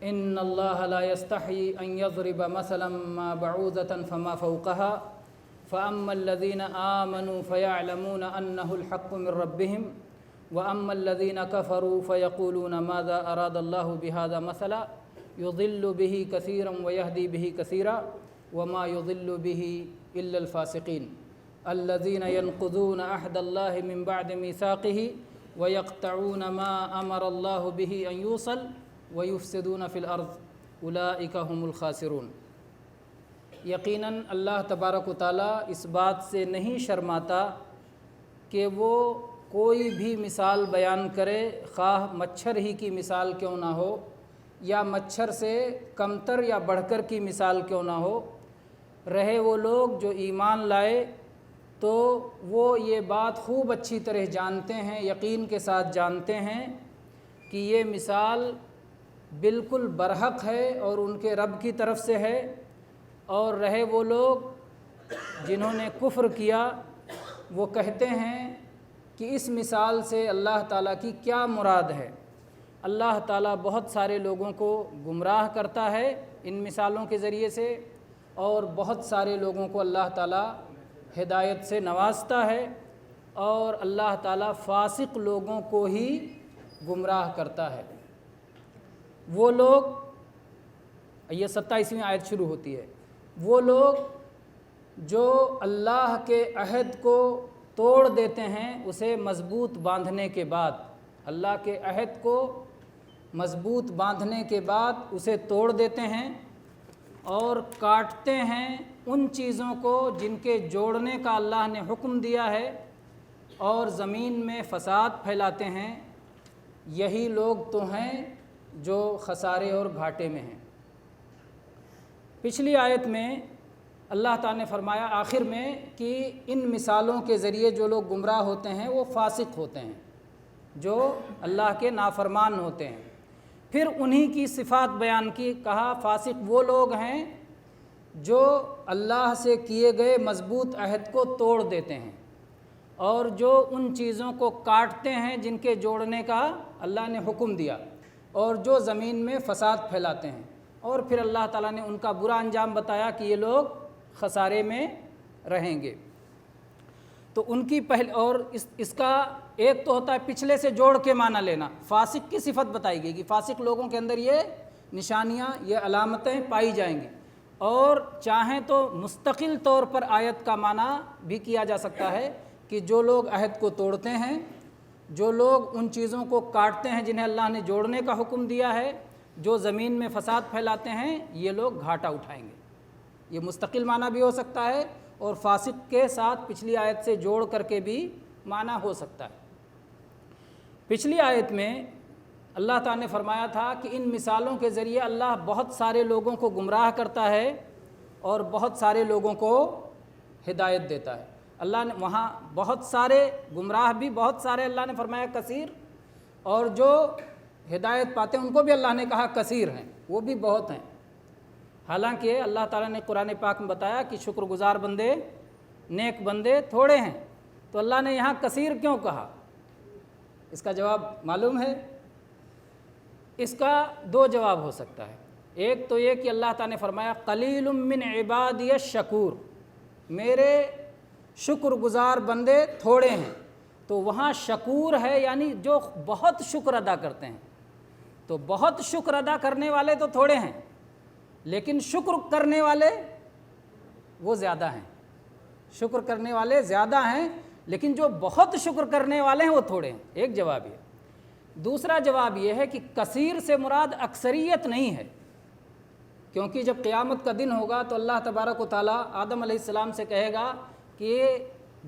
ان اللہ لا یستحی ان یضرب مثلا ما بعوضۃ فما فوقها فاما الذین آمنوا فیعلمون انہ الحق من ربهم واما الذین کفروا فیقولون ماذا اراد اللہ بہذا مثلا یضل به کثیرا ویہدی به کثیرا وما یضل به الا الفاسقین الذین ينقضون عہد اللہ من بعد میثاقہ ویقطعون ما امر اللہ به ان یوصل وَيُفْسِدُونَ فِي الْأَرْضِ أُولَٰئِكَ هُمُ الْخَاسِرُونَ۔ یقیناً اللہ تبارک و تعالیٰ اس بات سے نہیں شرماتا کہ وہ کوئی بھی مثال بیان کرے، خواہ مچھر ہی کی مثال کیوں نہ ہو یا مچھر سے کمتر یا بڑھ کر کی مثال کیوں نہ ہو۔ رہے وہ لوگ جو ایمان لائے تو وہ یہ بات خوب اچھی طرح جانتے ہیں، یقین کے ساتھ جانتے ہیں کہ یہ مثال بالکل برحق ہے اور ان کے رب کی طرف سے ہے۔ اور رہے وہ لوگ جنہوں نے کفر کیا، وہ کہتے ہیں کہ اس مثال سے اللہ تعالیٰ کی کیا مراد ہے۔ اللہ تعالیٰ بہت سارے لوگوں کو گمراہ کرتا ہے ان مثالوں کے ذریعے سے، اور بہت سارے لوگوں کو اللہ تعالیٰ ہدایت سے نوازتا ہے، اور اللہ تعالیٰ فاسق لوگوں کو ہی گمراہ کرتا ہے۔ وہ لوگ، یہ 27ویں آیت شروع ہوتی ہے، وہ لوگ جو اللہ کے عہد کو توڑ دیتے ہیں اسے مضبوط باندھنے کے بعد، اللہ کے عہد کو مضبوط باندھنے کے بعد اسے توڑ دیتے ہیں اور کاٹتے ہیں ان چیزوں کو جن کے جوڑنے کا اللہ نے حکم دیا ہے، اور زمین میں فساد پھیلاتے ہیں، یہی لوگ تو ہیں جو خسارے اور گھاٹے میں ہیں۔ پچھلی آیت میں اللہ تعالیٰ نے فرمایا آخر میں کہ ان مثالوں کے ذریعے جو لوگ گمراہ ہوتے ہیں وہ فاسق ہوتے ہیں، جو اللہ کے نافرمان ہوتے ہیں۔ پھر انہی کی صفات بیان کی، کہا فاسق وہ لوگ ہیں جو اللہ سے کیے گئے مضبوط عہد کو توڑ دیتے ہیں، اور جو ان چیزوں کو کاٹتے ہیں جن کے جوڑنے کا اللہ نے حکم دیا، اور جو زمین میں فساد پھیلاتے ہیں۔ اور پھر اللہ تعالیٰ نے ان کا برا انجام بتایا کہ یہ لوگ خسارے میں رہیں گے۔ تو ان کی اور اس کا ایک تو ہوتا ہے پچھلے سے جوڑ کے معنی لینا، فاسق کی صفت بتائی گئی کہ فاسق لوگوں کے اندر یہ نشانیاں، یہ علامتیں پائی جائیں گی۔ اور چاہیں تو مستقل طور پر آیت کا معنی بھی کیا جا سکتا ہے کہ جو لوگ عہد کو توڑتے ہیں، جو لوگ ان چیزوں کو کاٹتے ہیں جنہیں اللہ نے جوڑنے کا حکم دیا ہے، جو زمین میں فساد پھیلاتے ہیں، یہ لوگ گھاٹا اٹھائیں گے۔ یہ مستقل معنی بھی ہو سکتا ہے اور فاسق کے ساتھ پچھلی آیت سے جوڑ کر کے بھی معنی ہو سکتا ہے۔ پچھلی آیت میں اللہ تعالیٰ نے فرمایا تھا کہ ان مثالوں کے ذریعے اللہ بہت سارے لوگوں کو گمراہ کرتا ہے اور بہت سارے لوگوں کو ہدایت دیتا ہے۔ اللہ نے وہاں بہت سارے گمراہ بھی بہت سارے اللہ نے فرمایا کثیر، اور جو ہدایت پاتے ہیں ان کو بھی اللہ نے کہا کثیر ہیں، وہ بھی بہت ہیں۔ حالانکہ اللہ تعالیٰ نے قرآن پاک میں بتایا کہ شکر گزار بندے، نیک بندے تھوڑے ہیں، تو اللہ نے یہاں کثیر کیوں کہا؟ اس کا جواب معلوم ہے؟ اس کا دو جواب ہو سکتا ہے۔ ایک تو یہ کہ اللہ تعالیٰ نے فرمایا قلیل من عبادی الشکور، میرے شکر گزار بندے تھوڑے ہیں، تو وہاں شکور ہے یعنی جو بہت شکر ادا کرتے ہیں۔ تو بہت شکر ادا کرنے والے تو تھوڑے ہیں، لیکن شکر کرنے والے وہ زیادہ ہیں۔ شکر کرنے والے زیادہ ہیں، لیکن جو بہت شکر کرنے والے ہیں وہ تھوڑے ہیں۔ ایک جواب یہ۔ دوسرا جواب یہ ہے کہ کثیر سے مراد اکثریت نہیں ہے، کیونکہ جب قیامت کا دن ہوگا تو اللہ تبارک و تعالیٰ آدم علیہ السلام سے کہے گا کہ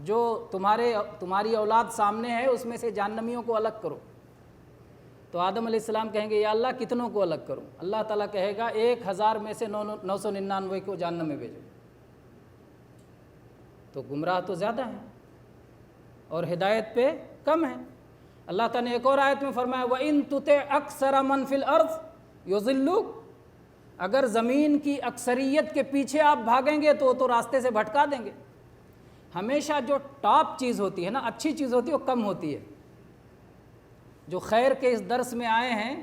جو تمہاری اولاد سامنے ہے اس میں سے جہنمیوں کو الگ کرو۔ تو آدم علیہ السلام کہیں گے یا اللہ کتنوں کو الگ کروں؟ اللہ تعالیٰ کہے گا 1000 میں سے 999 کو جہنم میں بھیجو۔ تو گمراہ تو زیادہ ہیں اور ہدایت پہ کم ہیں۔ اللہ تعالیٰ نے ایک اور آیت میں فرمایا وَإِن تُطِعْ أَكْثَرَ مَنْ فِي الْأَرْضِ يُضِلُّوكَ، اگر زمین کی اکثریت کے پیچھے آپ بھاگیں گے تو وہ تو راستے سے بھٹکا دیں گے۔ ہمیشہ جو ٹاپ چیز ہوتی ہے نا، اچھی چیز ہوتی ہے، وہ کم ہوتی ہے۔ جو خیر کے اس درس میں آئے ہیں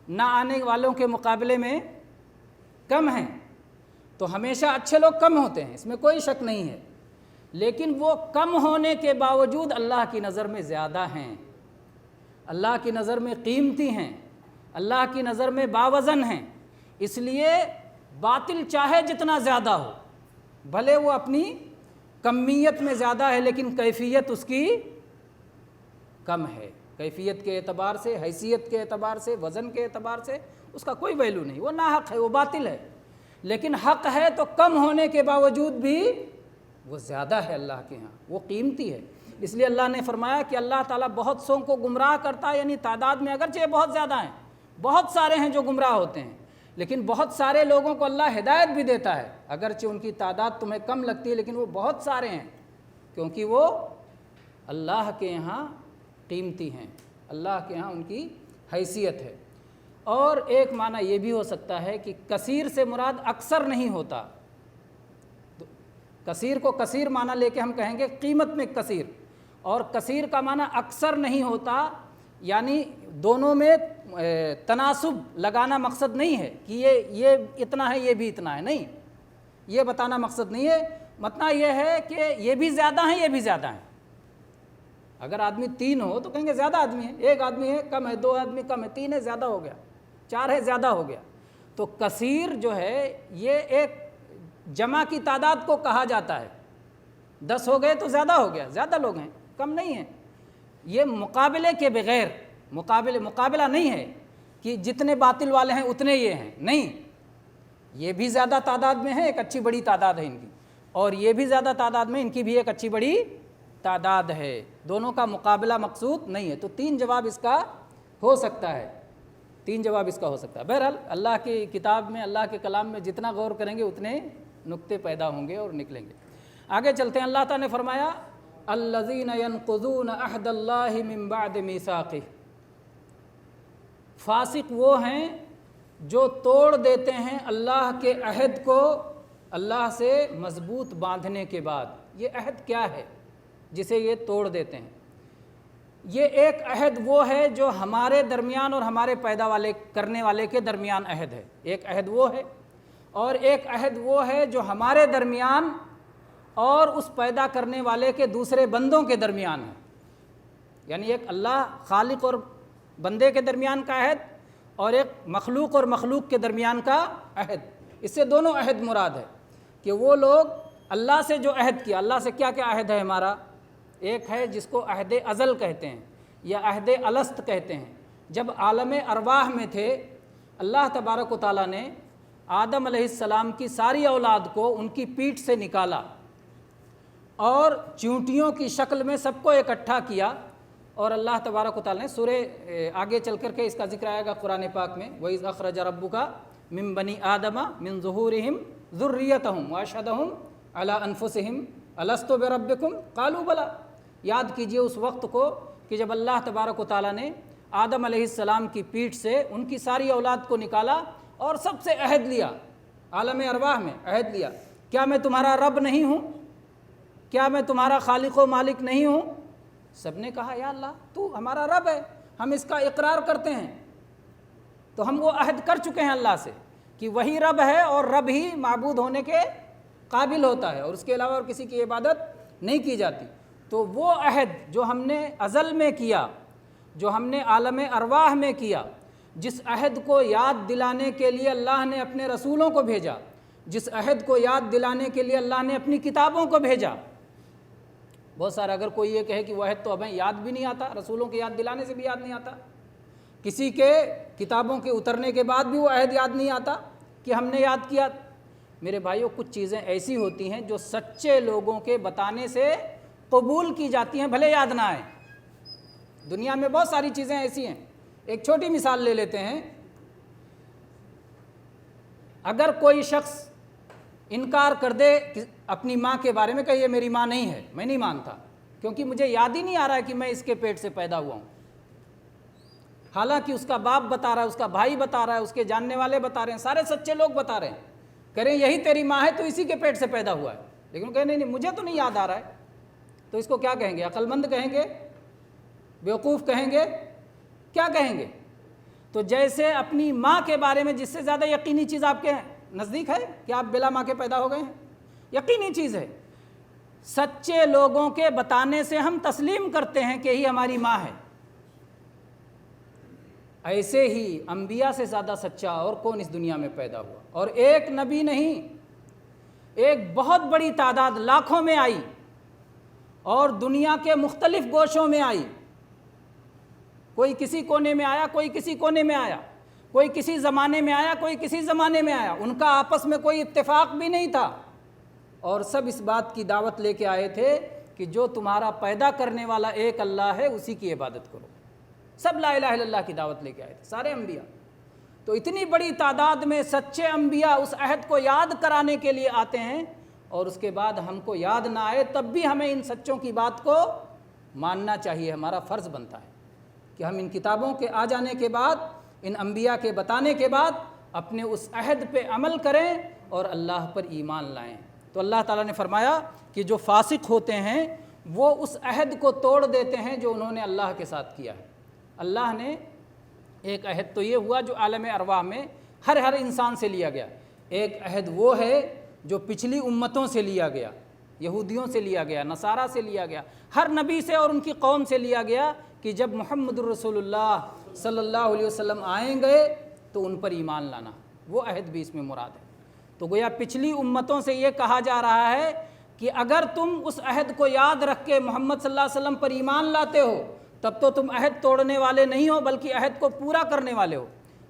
نہ آنے والوں کے مقابلے میں کم ہیں، تو ہمیشہ اچھے لوگ کم ہوتے ہیں، اس میں کوئی شک نہیں ہے، لیکن وہ کم ہونے کے باوجود اللہ کی نظر میں زیادہ ہیں، اللہ کی نظر میں قیمتی ہیں، اللہ کی نظر میں باوزن ہیں۔ اس لیے باطل چاہے جتنا زیادہ ہو، بھلے وہ اپنی کمیت میں زیادہ ہے لیکن کیفیت اس کی کم ہے، کیفیت کے اعتبار سے، حیثیت کے اعتبار سے، وزن کے اعتبار سے اس کا کوئی ویلو نہیں، وہ ناحق ہے، وہ باطل ہے، لیکن حق ہے تو کم ہونے کے باوجود بھی وہ زیادہ ہے اللہ کے ہاں، وہ قیمتی ہے۔ اس لیے اللہ نے فرمایا کہ اللہ تعالیٰ بہت سوں کو گمراہ کرتا ہے، یعنی تعداد میں اگرچہ بہت زیادہ ہیں، بہت سارے ہیں جو گمراہ ہوتے ہیں، لیکن بہت سارے لوگوں کو اللہ ہدایت بھی دیتا ہے، اگرچہ ان کی تعداد تمہیں کم لگتی ہے لیکن وہ بہت سارے ہیں، کیونکہ وہ اللہ کے یہاں قیمتی ہیں، اللہ کے ہاں ان کی حیثیت ہے۔ اور ایک معنی یہ بھی ہو سکتا ہے کہ کثیر سے مراد اکثر نہیں ہوتا، کثیر کو کثیر معنی لے کے ہم کہیں گے قیمت میں کثیر، اور کثیر کا معنی اکثر نہیں ہوتا، یعنی دونوں میں تناسب لگانا مقصد نہیں ہے کہ یہ اتنا ہے یہ بھی اتنا ہے، نہیں، یہ بتانا مقصد نہیں ہے، مطلب یہ ہے کہ یہ بھی زیادہ ہیں یہ بھی زیادہ ہیں۔ اگر آدمی 3 ہو تو کہیں گے زیادہ آدمی ہے، 1 آدمی ہے کم ہے، 2 آدمی کم ہے، 3 ہے زیادہ ہو گیا، 4 ہے زیادہ ہو گیا۔ تو کثیر جو ہے یہ ایک جمع کی تعداد کو کہا جاتا ہے، 10 ہو گئے تو زیادہ ہو گیا، زیادہ لوگ ہیں، کم نہیں ہیں۔ یہ مقابلے کے بغیر مقابلہ نہیں ہے کہ جتنے باطل والے ہیں اتنے یہ ہیں، نہیں، یہ بھی زیادہ تعداد میں ہیں، ایک اچھی بڑی تعداد ہے ان کی، اور یہ بھی زیادہ تعداد میں ان کی بھی ایک اچھی بڑی تعداد ہے، دونوں کا مقابلہ مقصود نہیں ہے۔ تو 3 جواب اس کا ہو سکتا ہے، 3 جواب اس کا ہو سکتا ہے۔ بہرحال اللہ کی کتاب میں، اللہ کے کلام میں جتنا غور کریں گے اتنے نکتے پیدا ہوں گے اور نکلیں گے۔ آگے چلتے ہیں، اللہ تعالیٰ نے فرمایا الذین ینقضون عہد اللہ من بعد میثاقہ، فاسق وہ ہیں جو توڑ دیتے ہیں اللہ کے عہد کو اللہ سے مضبوط باندھنے کے بعد۔ یہ عہد کیا ہے جسے یہ توڑ دیتے ہیں؟ یہ ایک عہد وہ ہے جو ہمارے درمیان اور ہمارے پیدا کرنے والے کے درمیان عہد ہے، ایک عہد وہ ہے، اور ایک عہد وہ ہے جو ہمارے درمیان اور اس پیدا کرنے والے کے دوسرے بندوں کے درمیان ہے، یعنی ایک اللہ خالق اور بندے کے درمیان کا عہد اور ایک مخلوق اور مخلوق کے درمیان کا عہد۔ اس سے دونوں عہد مراد ہے کہ وہ لوگ اللہ سے جو عہد کیا، اللہ سے کیا کیا عہد ہے ہمارا؟ ایک ہے جس کو عہد ازل کہتے ہیں یا عہد الست کہتے ہیں۔ جب عالم ارواح میں تھے، اللہ تبارک و تعالیٰ نے آدم علیہ السلام کی ساری اولاد کو ان کی پیٹھ سے نکالا اور چونٹیوں کی شکل میں سب کو اکٹھا کیا، اور اللہ تبارک و تعالیٰ نے سورہ آگے چل کر کے اس کا ذکر آئے گا قرآن پاک میں، وَإِذْ أَخْرَجَ رَبُّكَ مِن بَنِي آدَمَ مِن ظُهُورِهِمْ ذُرِّيَّتَهُمْ وَأَشْهَدَهُمْ عَلَىٰ أَنفُسِهِمْ أَلَسْتُ بِرَبِّكُمْ قَالُوا بَلَىٰ۔ یاد کیجئے اس وقت کو کہ جب اللہ تبارک و تعالیٰ نے آدم علیہ السلام کی پیٹھ سے ان کی ساری اولاد کو نکالا اور سب سے عہد لیا، عالم ارواح میں عہد لیا، کیا میں تمہارا رب نہیں ہوں؟ کیا میں تمہارا خالق و مالک نہیں ہوں؟ سب نے کہا یا اللہ تو ہمارا رب ہے، ہم اس کا اقرار کرتے ہیں۔ تو ہم وہ عہد کر چکے ہیں اللہ سے کہ وہی رب ہے اور رب ہی معبود ہونے کے قابل ہوتا ہے اور اس کے علاوہ اور کسی کی عبادت نہیں کی جاتی۔ تو وہ عہد جو ہم نے ازل میں کیا، جو ہم نے عالم ارواح میں کیا، جس عہد کو یاد دلانے کے لیے اللہ نے اپنے رسولوں کو بھیجا، جس عہد کو یاد دلانے کے لیے اللہ نے اپنی کتابوں کو بھیجا۔ بہت سارا اگر کوئی یہ کہے کہ وہ عہد تو ہمیں یاد بھی نہیں آتا، رسولوں کے یاد دلانے سے بھی یاد نہیں آتا، کسی کے کتابوں کے اترنے کے بعد بھی وہ عہد یاد نہیں آتا کہ ہم نے یاد کیا۔ میرے بھائیوں، کچھ چیزیں ایسی ہوتی ہیں جو سچے لوگوں کے بتانے سے قبول کی جاتی ہیں بھلے یاد نہ آئیں۔ دنیا میں بہت ساری چیزیں ایسی ہیں، ایک چھوٹی مثال لے لیتے ہیں۔ اگر کوئی شخص انکار کر دے اپنی ماں کے بارے میں کہ یہ میری ماں نہیں ہے، میں نہیں مانتا کیونکہ مجھے یاد ہی نہیں آ رہا ہے کہ میں اس کے پیٹ سے پیدا ہوا ہوں، حالانکہ اس کا باپ بتا رہا ہے، اس کا بھائی بتا رہا ہے، اس کے جاننے والے بتا رہے ہیں، سارے سچے لوگ بتا رہے ہیں، کہہ رہے ہیں یہی تیری ماں ہے تو اسی کے پیٹ سے پیدا ہوا ہے، لیکن کہہ نہیں مجھے تو نہیں یاد آ رہا ہے۔ تو اس کو کیا کہیں گے؟ عقل مند کہیں گے؟ بیوقوف کہیں گے؟ کیا کہیں گے؟ تو جیسے اپنی ماں کے بارے میں جس سے زیادہ یقینی چیز آپ کے نزدیک ہے کہ آپ بلا ماں کے پیدا ہو گئے ہیں، یقینی چیز ہے، سچے لوگوں کے بتانے سے ہم تسلیم کرتے ہیں کہ یہ ہماری ماں ہے۔ ایسے ہی انبیاء سے زیادہ سچا اور کون اس دنیا میں پیدا ہوا، اور ایک نبی نہیں، ایک بہت بڑی تعداد لاکھوں میں آئی اور دنیا کے مختلف گوشوں میں آئی، کوئی کسی کونے میں آیا، کوئی کسی کونے میں آیا، کوئی کسی زمانے میں آیا، کوئی کسی زمانے میں آیا، ان کا آپس میں کوئی اتفاق بھی نہیں تھا، اور سب اس بات کی دعوت لے کے آئے تھے کہ جو تمہارا پیدا کرنے والا ایک اللہ ہے اسی کی عبادت کرو۔ سب لا الہ الا اللہ کی دعوت لے کے آئے تھے، سارے انبیاء۔ تو اتنی بڑی تعداد میں سچے انبیاء اس عہد کو یاد کرانے کے لیے آتے ہیں، اور اس کے بعد ہم کو یاد نہ آئے تب بھی ہمیں ان سچوں کی بات کو ماننا چاہیے، ہمارا فرض بنتا ہے کہ ہم ان کتابوں کے آ جانے کے بعد، ان انبیاء کے بتانے کے بعد اپنے اس عہد پہ عمل کریں اور اللہ پر ایمان لائیں۔ تو اللہ تعالیٰ نے فرمایا کہ جو فاسق ہوتے ہیں وہ اس عہد کو توڑ دیتے ہیں جو انہوں نے اللہ کے ساتھ کیا ہے۔ اللہ نے ایک عہد تو یہ ہوا جو عالم ارواح میں ہر انسان سے لیا گیا، ایک عہد وہ ہے جو پچھلی امتوں سے لیا گیا، یہودیوں سے لیا گیا، نصارہ سے لیا گیا، ہر نبی سے اور ان کی قوم سے لیا گیا کہ جب محمد الرسول اللہ صلی اللہ علیہ وسلم آئیں گے تو ان پر ایمان لانا، وہ عہد بھی اس میں مراد ہے۔ تو گویا پچھلی امتوں سے یہ کہا جا رہا ہے کہ اگر تم اس عہد کو یاد رکھ کے محمد صلی اللہ علیہ وسلم پر ایمان لاتے ہو تب تو تم عہد توڑنے والے نہیں ہو بلکہ عہد کو پورا کرنے والے ہو،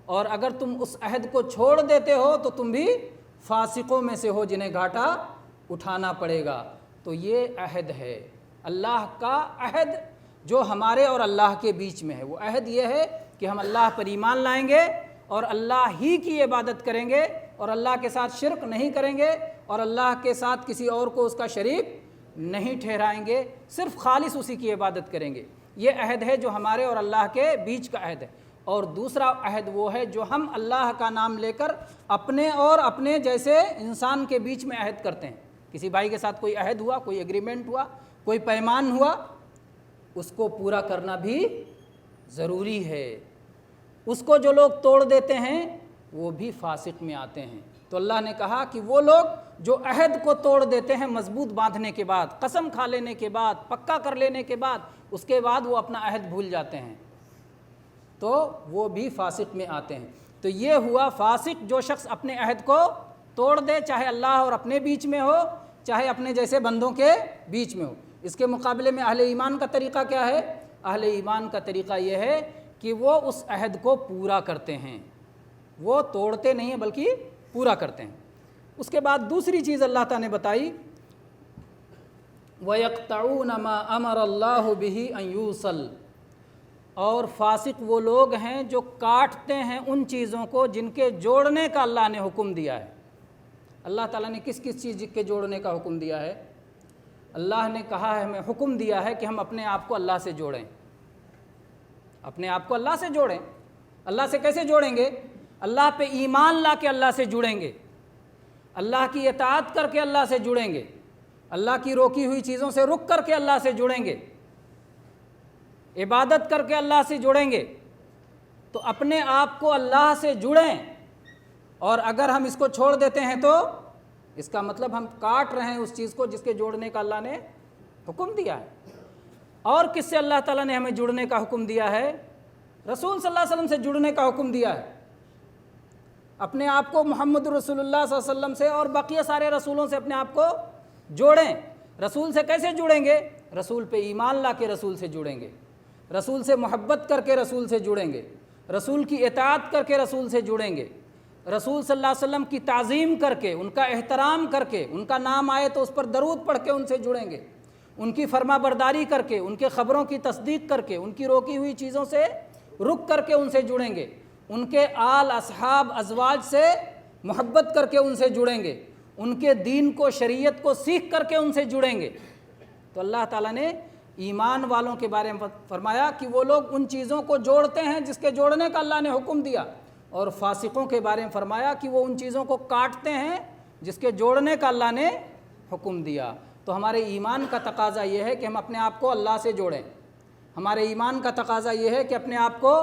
اور اگر تم اس عہد کو چھوڑ دیتے ہو تو تم بھی فاسقوں میں سے ہو جنہیں گھاٹا اٹھانا پڑے گا۔ تو یہ عہد ہے اللہ کا عہد جو ہمارے اور اللہ کے بیچ میں ہے، وہ عہد یہ ہے کہ ہم اللہ پر ایمان لائیں گے اور اللہ ہی کی عبادت کریں گے اور اللہ کے ساتھ شرک نہیں کریں گے اور اللہ کے ساتھ کسی اور کو اس کا شریک نہیں ٹھہرائیں گے، صرف خالص اسی کی عبادت کریں گے۔ یہ عہد ہے جو ہمارے اور اللہ کے بیچ کا عہد ہے۔ اور دوسرا عہد وہ ہے جو ہم اللہ کا نام لے کر اپنے اور اپنے جیسے انسان کے بیچ میں عہد کرتے ہیں۔ کسی بھائی کے ساتھ کوئی عہد ہوا، کوئی ایگریمنٹ ہوا، کوئی پیمان ہوا، اس کو پورا کرنا بھی ضروری ہے۔ اس کو جو لوگ توڑ دیتے ہیں وہ بھی فاسق میں آتے ہیں۔ تو اللہ نے کہا کہ وہ لوگ جو عہد کو توڑ دیتے ہیں مضبوط باندھنے کے بعد، قسم کھا لینے کے بعد، پکا کر لینے کے بعد، اس کے بعد وہ اپنا عہد بھول جاتے ہیں تو وہ بھی فاسق میں آتے ہیں۔ تو یہ ہوا فاسق جو شخص اپنے عہد کو توڑ دے، چاہے اللہ اور اپنے بیچ میں ہو، چاہے اپنے جیسے بندوں کے بیچ میں ہو۔ اس کے مقابلے میں اہل ایمان کا طریقہ کیا ہے؟ اہل ایمان کا طریقہ یہ ہے کہ وہ اس عہد کو پورا کرتے ہیں، وہ توڑتے نہیں ہیں بلکہ پورا کرتے ہیں۔ اس کے بعد دوسری چیز اللہ تعالیٰ نے بتائی، وَيَقْطَعُونَ مَا أَمَرَ اللَّهُ بِهِ أَن يُوصَلَ، اور فاسق وہ لوگ ہیں جو کاٹتے ہیں ان چیزوں کو جن کے جوڑنے کا اللہ نے حکم دیا ہے۔ اللہ تعالیٰ نے کس کس چیز کے جوڑنے کا حکم دیا ہے؟ اللہ نے کہا ہے، ہمیں حکم دیا ہے کہ ہم اپنے آپ کو اللہ سے جوڑیں، اپنے آپ کو اللہ سے جوڑیں۔ اللہ سے کیسے جوڑیں گے؟ اللہ پہ ایمان لا کے اللہ سے جڑیں گے، اللہ کی اطاعت کر کے اللہ سے جڑیں گے، اللہ کی روکی ہوئی چیزوں سے رک کر کے اللہ سے جڑیں گے، عبادت کر کے اللہ سے جڑیں گے۔ تو اپنے آپ کو اللہ سے جڑیں، اور اگر ہم اس کو چھوڑ دیتے ہیں تو اس کا مطلب ہم کاٹ رہے ہیں اس چیز کو جس کے جوڑنے کا اللہ نے حکم دیا ہے۔ اور کس سے اللہ تعالیٰ نے ہمیں جڑنے کا حکم دیا ہے؟ رسول صلی اللہ علیہ وسلم سے جڑنے کا حکم دیا ہے۔ اپنے آپ کو محمد رسول اللہ صلی اللہ علیہ وسلم سے اور بقیہ سارے رسولوں سے اپنے آپ کو جوڑیں۔ رسول سے کیسے جڑیں گے؟ رسول پہ ایمان لا کے رسول سے جڑیں گے، رسول سے محبت کر کے رسول سے جڑیں گے، رسول کی اطاعت کر کے رسول سے جڑیں گے، رسول صلی اللہ علیہ وسلم کی تعظیم کر کے، ان کا احترام کر کے، ان کا نام آئے تو اس پر درود پڑھ کے ان سے جڑیں گے، ان کی فرما برداری کر کے، ان کے خبروں کی تصدیق کر کے، ان کی روکی ہوئی چیزوں سے رک کر کے ان سے جڑیں گے، ان کے آل اصحاب ازواج سے محبت کر کے ان سے جڑیں گے، ان کے دین کو شریعت کو سیکھ کر کے ان سے جڑیں گے۔ تو اللہ تعالیٰ نے ایمان والوں کے بارے میں فرمایا کہ وہ لوگ ان چیزوں کو جوڑتے ہیں جس کے جوڑنے کا اللہ نے حکم دیا، اور فاسقوں کے بارے میں فرمایا کہ وہ ان چیزوں کو کاٹتے ہیں جس کے جوڑنے کا اللہ نے حکم دیا۔ تو ہمارے ایمان کا تقاضا یہ ہے کہ ہم اپنے آپ کو اللہ سے جوڑیں، ہمارے ایمان کا تقاضا یہ ہے کہ اپنے آپ کو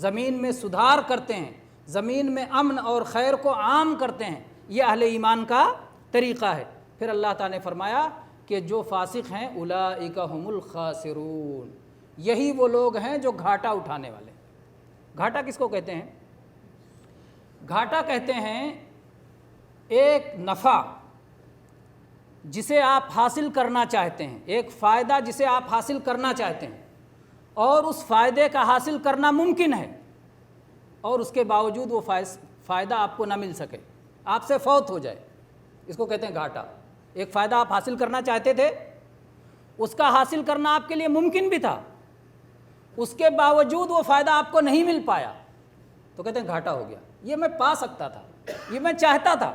زمین میں سدھار کرتے ہیں، زمین میں امن اور خیر کو عام کرتے ہیں، یہ اہل ایمان کا طریقہ ہے۔ پھر اللہ تعالیٰ نے فرمایا کہ جو فاسق ہیں اولئک هم الخاسرون، یہی وہ لوگ ہیں جو گھاٹا اٹھانے والے۔ گھاٹا کس کو کہتے ہیں؟ گھاٹا کہتے ہیں ایک نفع جسے آپ حاصل کرنا چاہتے ہیں، ایک فائدہ جسے آپ حاصل کرنا چاہتے ہیں، اور اس فائدے کا حاصل کرنا ممکن ہے، اور اس کے باوجود وہ فائدہ آپ کو نہ مل سکے، آپ سے فوت ہو جائے، اس کو کہتے ہیں گھاٹا۔ ایک فائدہ آپ حاصل کرنا چاہتے تھے، اس کا حاصل کرنا آپ کے لیے ممکن بھی تھا، اس کے باوجود وہ فائدہ آپ کو نہیں مل پایا، تو کہتے ہیں گھاٹا ہو گیا۔ یہ میں پا سکتا تھا، یہ میں چاہتا تھا،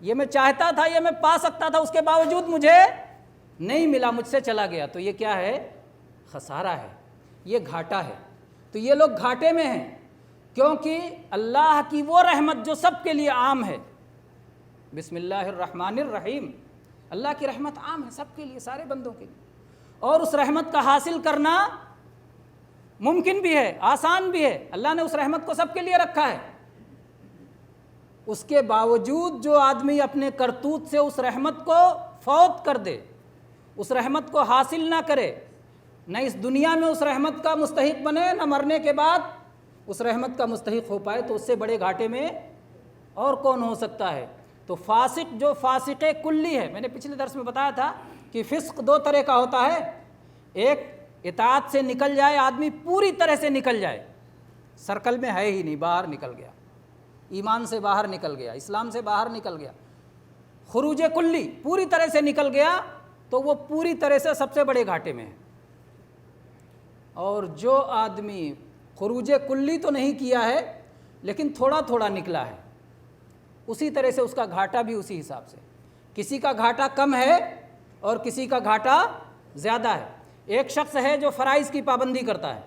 یہ میں چاہتا تھا، یہ میں پا سکتا تھا، اس کے باوجود مجھے نہیں ملا، مجھ سے چلا گیا، تو یہ کیا ہے؟ خسارہ ہے، یہ گھاٹا ہے۔ تو یہ لوگ گھاٹے میں ہیں، کیونکہ اللہ کی وہ رحمت جو سب کے لیے عام ہے، بسم اللہ الرحمن الرحیم، اللہ کی رحمت عام ہے سب کے لیے، سارے بندوں کے لیے، اور اس رحمت کا حاصل کرنا ممکن بھی ہے، آسان بھی ہے، اللہ نے اس رحمت کو سب کے لیے رکھا ہے۔ اس کے باوجود جو آدمی اپنے کرتوت سے اس رحمت کو فوت کر دے، اس رحمت کو حاصل نہ کرے، نہ اس دنیا میں اس رحمت کا مستحق بنے، نہ مرنے کے بعد اس رحمت کا مستحق ہو پائے، تو اس سے بڑے گھاٹے میں اور کون ہو سکتا ہے؟ تو فاسق جو فاسق کلی ہے، میں نے پچھلے درس میں بتایا تھا کہ فسق دو طرح کا ہوتا ہے، ایک اطاعت سے نکل جائے آدمی، پوری طرح سے نکل جائے، سرکل میں ہے ہی نہیں، باہر نکل گیا، ایمان سے باہر نکل گیا، اسلام سے باہر نکل گیا، خروج کلی پوری طرح سے نکل گیا، تو وہ پوری طرح سے سب سے بڑے گھاٹے میں ہے۔ اور جو آدمی خروج کلی تو نہیں کیا ہے لیکن تھوڑا تھوڑا نکلا ہے، اسی طرح سے اس کا گھاٹا بھی اسی حساب سے، کسی کا گھاٹا کم ہے اور کسی کا گھاٹا زیادہ ہے۔ ایک شخص ہے جو فرائض کی پابندی کرتا ہے،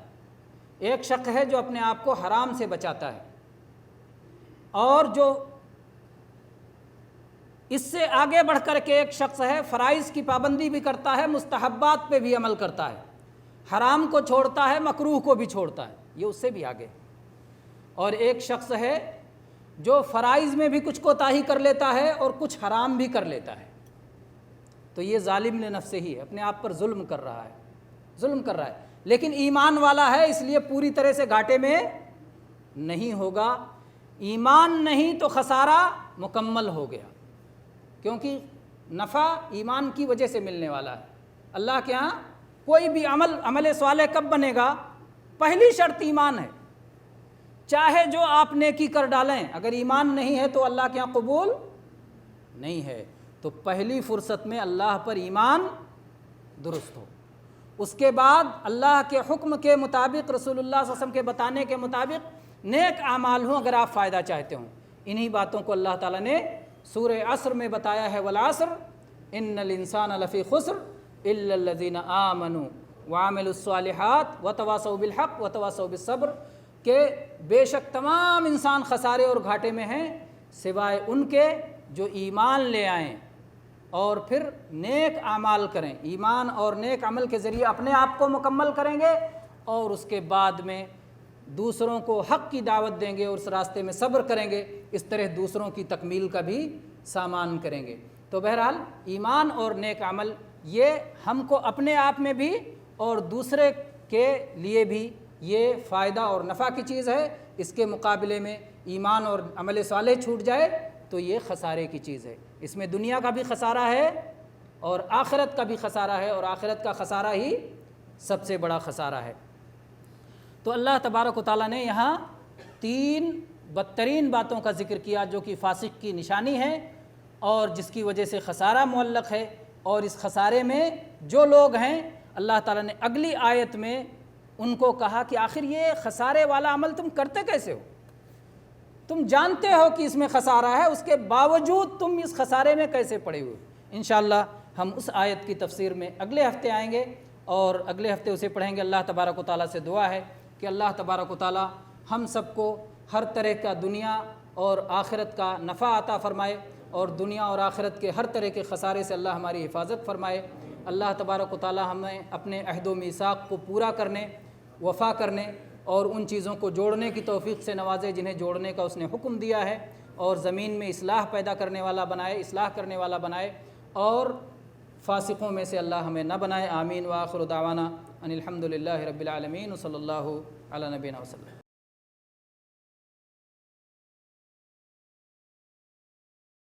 ایک شخص ہے جو اپنے آپ کو حرام سے بچاتا ہے، اور جو اس سے آگے بڑھ کر کے ایک شخص ہے فرائض کی پابندی بھی کرتا ہے، مستحبات پہ بھی عمل کرتا ہے، حرام کو چھوڑتا ہے، مکروہ کو بھی چھوڑتا ہے، یہ اس سے بھی آگے۔ اور ایک شخص ہے جو فرائض میں بھی کچھ کوتاہی کر لیتا ہے اور کچھ حرام بھی کر لیتا ہے، تو یہ ظالم لنفسہ ہی ہے، اپنے آپ پر ظلم کر رہا ہے، ظلم کر رہا ہے، لیکن ایمان والا ہے اس لیے پوری طرح سے گھاٹے میں نہیں ہوگا۔ ایمان نہیں تو خسارہ مکمل ہو گیا، کیونکہ نفع ایمان کی وجہ سے ملنے والا ہے۔ اللہ کے ہاں کوئی بھی عمل صالح کب بنے گا؟ پہلی شرط ایمان ہے، چاہے جو آپ نیکی کر ڈالیں، اگر ایمان نہیں ہے تو اللہ کے ہاں قبول نہیں ہے۔ تو پہلی فرصت میں اللہ پر ایمان درست ہو، اس کے بعد اللہ کے حکم کے مطابق، رسول اللہ صلی اللہ علیہ وسلم کے بتانے کے مطابق نیک اعمال ہوں اگر آپ فائدہ چاہتے ہوں۔ انہی باتوں کو اللہ تعالیٰ نے سورہ عصر میں بتایا ہے، والعصر ان الانسان لفی خسر الا الذین آمنوا وعملوا الصالحات وتواصوا بالحق وتواصوا بالصبر، کہ بے شک تمام انسان خسارے اور گھاٹے میں ہیں سوائے ان کے جو ایمان لے آئیں اور پھر نیک اعمال کریں، ایمان اور نیک عمل کے ذریعے اپنے آپ کو مکمل کریں گے، اور اس کے بعد میں دوسروں کو حق کی دعوت دیں گے اور اس راستے میں صبر کریں گے، اس طرح دوسروں کی تکمیل کا بھی سامان کریں گے۔ تو بہرحال ایمان اور نیک عمل یہ ہم کو اپنے آپ میں بھی اور دوسرے کے لیے بھی یہ فائدہ اور نفع کی چیز ہے، اس کے مقابلے میں ایمان اور عمل صالح چھوٹ جائے تو یہ خسارے کی چیز ہے۔ اس میں دنیا کا بھی خسارہ ہے اور آخرت کا بھی خسارہ ہے، اور آخرت کا خسارہ ہی سب سے بڑا خسارہ ہے۔ تو اللہ تبارک و تعالیٰ نے یہاں 3 بدترین باتوں کا ذکر کیا جو کہ فاسق کی نشانی ہے اور جس کی وجہ سے خسارہ معلق ہے، اور اس خسارے میں جو لوگ ہیں اللہ تعالیٰ نے اگلی آیت میں ان کو کہا کہ آخر یہ خسارے والا عمل تم کرتے کیسے ہو؟ تم جانتے ہو کہ اس میں خسارہ ہے، اس کے باوجود تم اس خسارے میں کیسے پڑے ہوئے؟ انشاءاللہ ہم اس آیت کی تفسیر میں اگلے ہفتے آئیں گے اور اگلے ہفتے اسے پڑھیں گے۔ اللہ تبارک و تعالیٰ سے دعا ہے کہ اللہ تبارک و تعالیٰ ہم سب کو ہر طرح کا دنیا اور آخرت کا نفع عطا فرمائے، اور دنیا اور آخرت کے ہر طرح کے خسارے سے اللہ ہماری حفاظت فرمائے۔ اللہ تبارک و تعالیٰ ہمیں اپنے عہد و میثاق کو پورا کرنے، وفا کرنے اور ان چیزوں کو جوڑنے کی توفیق سے نوازے جنہیں جوڑنے کا اس نے حکم دیا ہے، اور زمین میں اصلاح پیدا کرنے والا بنائے، اصلاح کرنے والا بنائے، اور فاسقوں میں سے اللہ ہمیں نہ بنائے۔ آمین۔ وآخر دعوانا ان الحمد للہ رب العالمین، وصلی اللہ علی نبینا وسلم۔